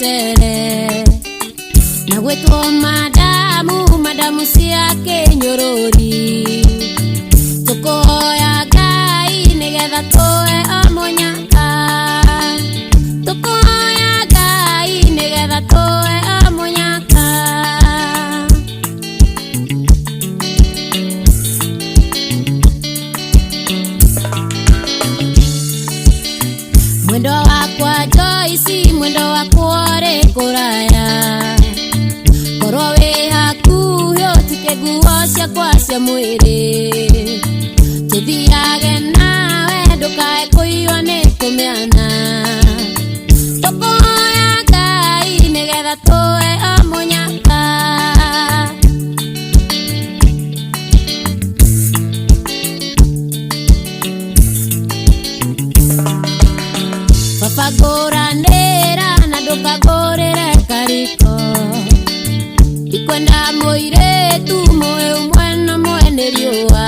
mucere na gwetwo madamu cia Kinyorori tukoya Ngai nigetha tuwe omunyaka tukoya Ngai nigetha tuwe omunyaka mwendo wakwa Joyce mwendo wakwa ri kuraya korwo wi hakuhi utike nguo ciakwa cia mwiri tuthiage nawe ndukae kuiywo ni tumiana tukoya Ngai nigetha tuwe omunyaka papa guranira na ndukagurire kariko ikwenda muiretu moyo mwana mwene riua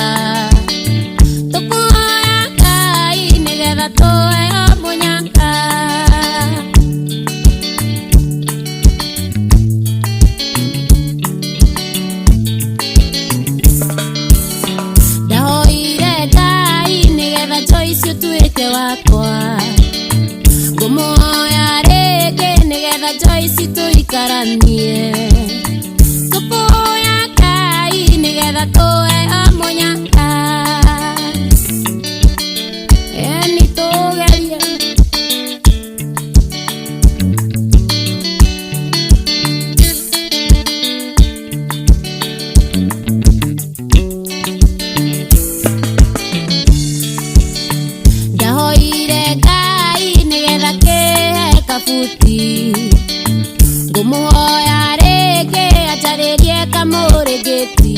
tukoya Ngai nigetha tuwe omunyaka ndahoire Ngai nigetha Joyce utuike wakwa ngumuhoya ringi nigetha Joyce tuikaranie tukoya Ngai nigetha tuwe omunyaka eni tugerie ndahoire Ngai nigetha kihe kabuti ngumuhoya ringi ataririe kamurigiti